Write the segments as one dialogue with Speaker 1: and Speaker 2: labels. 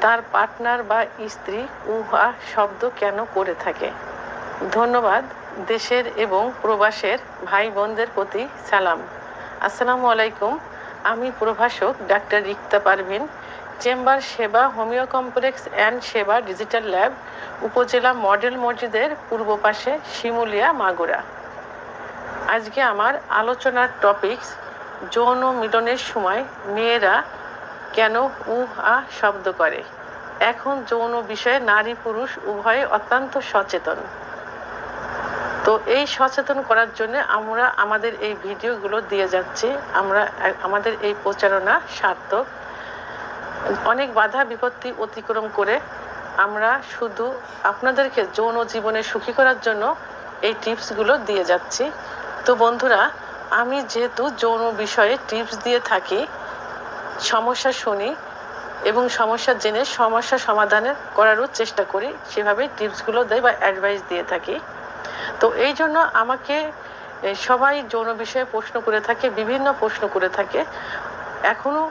Speaker 1: তার পার্টনার বা স্ত্রী উহা শব্দ কেন করে থাকে? ধন্যবাদ। দেশের এবং প্রবাসের ভাই বোনদের প্রতি সালাম। আসসালামু আলাইকুম। আমি প্রভাষক ডাক্তার রিক্তা পারভিন, চেম্বার সেবা, হোমিও কমপ্লেক্স অ্যান্ড সেবা ডিজিটাল ল্যাব, উপজেলা মডেল মসজিদের পূর্ব পাশে, শিমুলিয়া, মাগুরা। আজকে আমার আলোচনার টপিকস যৌন মিলনের সময় মেয়েরা কেন উহা শব্দ করে। এখন যৌন বিষয়ে নারী পুরুষ উভয়ে অত্যন্ত সচেতন। তো এই সচেতন করার জন্য আমরা আমাদের এই ভিডিওগুলো দিয়ে যাচ্ছি। আমাদের এই প্রচারণা সার্থক। অনেক বাধা বিপত্তি অতিক্রম করে আমরা শুধু আপনাদেরকে যৌন জীবনে সুখী করার জন্য এই টিপসগুলো দিয়ে যাচ্ছি। তো বন্ধুরা, আমি যেহেতু যৌন বিষয়ে টিপস দিয়ে থাকি, সমস্যা শুনি এবং সমস্যা জেনে সমস্যা সমাধানের করারও চেষ্টা করি, সেভাবে টিপসগুলো দেয় বা অ্যাডভাইস দিয়ে থাকি। তো এই জন্য আমাকে সবাই যৌন বিষয়ে প্রশ্ন করে থাকে, বিভিন্ন প্রশ্ন করে থাকে। এখনো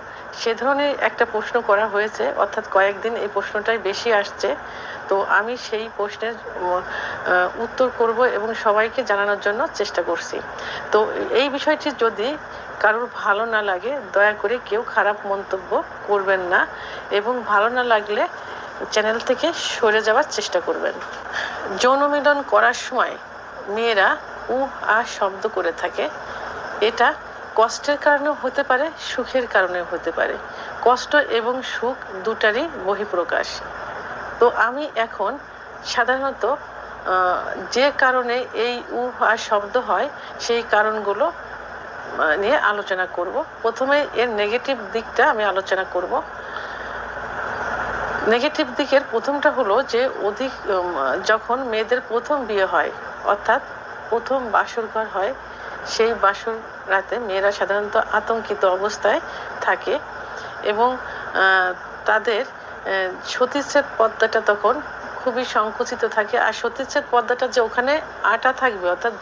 Speaker 1: সে ধরনের একটা প্রশ্ন করা হয়েছে, অর্থাৎ কয়েকদিন এই প্রশ্নটাই বেশি আসছে। তো আমি সেই প্রশ্নের উত্তর করব এবং সবাইকে জানানোর জন্য চেষ্টা করছি। তো এই বিষয়টি যদি কারোর ভালো না লাগে, দয়া করে কেউ খারাপ মন্তব্য করবেন না এবং ভালো না লাগলে চ্যানেল থেকে সরে যাওয়ার চেষ্টা করবেন। যৌন মিলন করার সময় মেয়েরা আ শব্দ করে থাকে। এটা কষ্টের কারণেও হতে পারে, সুখের কারণেও হতে পারে। কষ্ট এবং সুখ দুটারই বহিঃপ্রকাশ। তো আমি এখন সাধারণত যে কারণে এই আ শব্দ হয় সেই কারণগুলো নিয়ে আলোচনা করব। প্রথমে এর নেগেটিভ দিকটা আমি আলোচনা করব। নেগেটিভ দিকের প্রথমটা হলো যে যখন মেয়েদের প্রথম বিয়ে হয়, অর্থাৎ প্রথম বাসর ঘর হয়, সেই বাসর রাতে মেয়েরা সাধারণত আতঙ্কিত অবস্থায় থাকে এবং তাদের সতীচ্ছেদ পর্দাটা তখন খুবই সংকুচিত থাকে। আর সতীচ্ছেদ পর্দাটা যে ওখানে আটা থাকবে, অর্থাৎ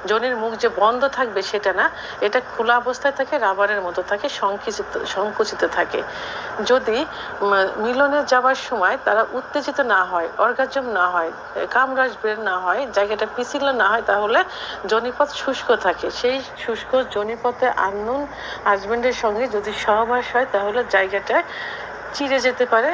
Speaker 1: যোনির মুখ যে বন্ধ থাকবে সেটা না, এটা খোলা অবস্থায় থাকে, রাবারের মতো থাকে, সংকুচিত থাকে। যদি মিলনে যাওয়ার সময় তারা উত্তেজিত না হয়, অর্গাজম না হয়, কামরাজ বের না হয়, জায়গাটা পিছিয়ে না হয়, তাহলে যোনিপথ শুষ্ক থাকে। সেই শুষ্ক যোনিপথে আননোন হাজবেন্ডের সঙ্গে যদি সহবাস হয় তাহলে জায়গাটায় চিড়ে যেতে পারে